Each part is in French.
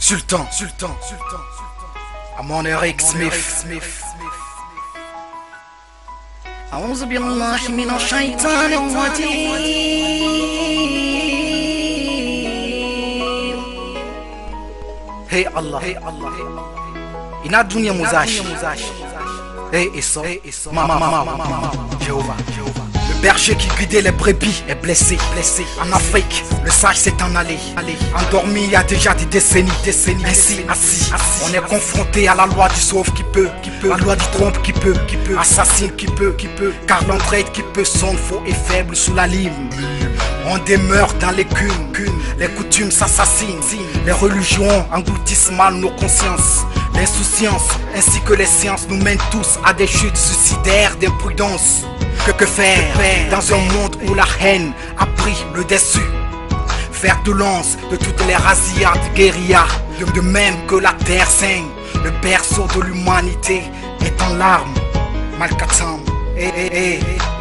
Sultan, Amon Eric Smith. أعوذ بالله من الشيطان الرجيم. Hey Allah, ina dunia muzashi. Hey Issa, Mama, Jéhovah. Le berger qui guidait les brebis est blessé. En Afrique, le sage s'est en allé. Endormi il y a déjà des décennies. Ainsi, assis, on est confronté à la loi du sauve qui peut, la loi du trompe qui peut, assassine qui peut, car l'entraide qui peut sonne faux et faible sous la lime. On demeure dans l'écume, les coutumes s'assassinent, les religions engloutissent mal nos consciences. L'insouciance ainsi que les sciences nous mènent tous à des chutes suicidaires d'imprudence. Que faire dans un monde où la haine a pris le dessus? Faire de lance de toutes les razzias de guérilla, de même que la terre saigne. Le berceau de l'humanité est en larmes. Malkatsam,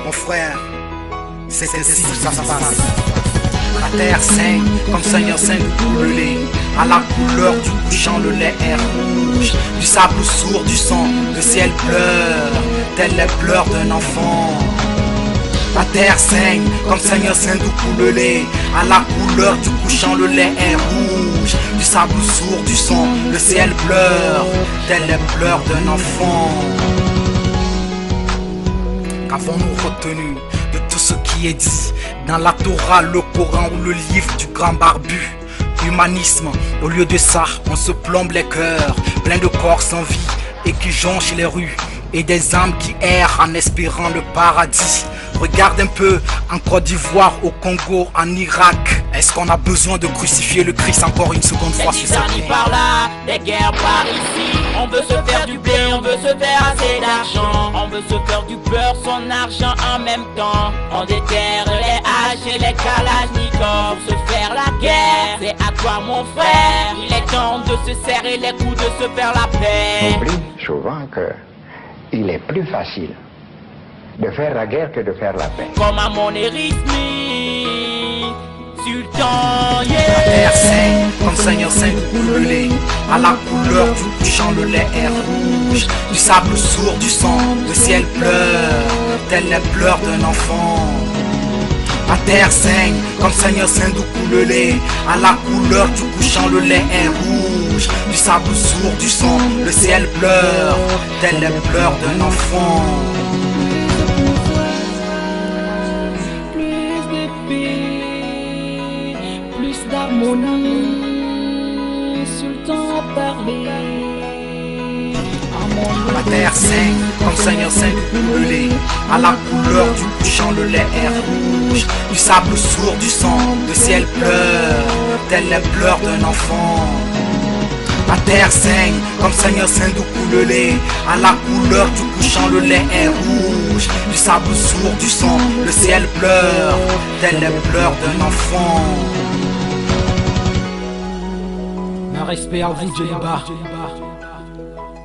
mon frère, c'est ainsi que ça se passe. La terre saigne comme Seigneur saigne tout le lait. À la couleur du couchant, le lait est rouge. Du sable sourd, du sang, le ciel pleure, tels les pleurs d'un enfant. La terre saigne comme Seigneur saigne tout le lait. À la couleur du couchant, le lait est rouge. Du sable sourd, du sang, le ciel pleure, tels les pleurs d'un enfant. Qu'avons-nous retenu de tout ce qui est dit dans la Torah, le Coran ou le livre du grand barbu? Humanisme, au lieu de ça, on se plombe les cœurs, plein de corps sans vie et qui jonchent les rues, et des âmes qui errent en espérant le paradis. Regarde un peu en Côte d'Ivoire, au Congo, en Irak. Est-ce qu'on a besoin de crucifier le Christ encore une seconde fois sur cette terre? Par là, des guerres par ici. On veut se faire du blé, on veut se faire assez d'argent. On veut se faire du beurre, son argent en même temps. On déterre les haches et les kalachnikovs. Se faire la guerre, c'est à toi mon frère. Il est temps de se serrer les coudes, de se faire la paix. On oublie souvent que il est plus facile de faire la guerre que de faire la paix. Comme à mon Eric Smith, Sultan, La terre saigne comme Seigneur saigne tout le lait. À la couleur du couchant, le lait est rouge. Du sable sourd, du sang, le ciel pleure, tels les pleurs d'un enfant. La terre saigne comme Seigneur saigne tout le lait. À la couleur du couchant, le lait est rouge. Du sable sourd, du sang, le ciel pleure, tels les pleurs d'un enfant. d'harmonie, Sultan a parlé. La terre saigne comme Seigneur saigne tout le lait. À la couleur du couchant, le lait est rouge. Du sable sourd, du sang, le ciel pleure, tels les pleurs d'un enfant. La terre saigne comme Seigneur saigne tout le lait. À la couleur du couchant, le lait est rouge. Du sable sourd, du sang, le ciel pleure, tels les pleurs d'un enfant. Un respect à vous, Djeliba.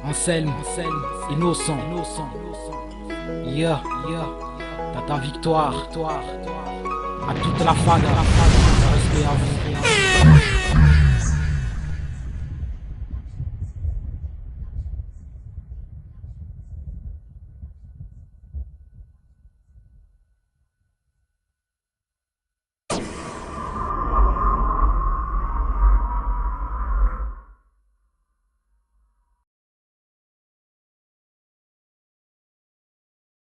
Anselme, innocent. Yeah, t'as ta victoire. À toute la fada. Un respect à vous.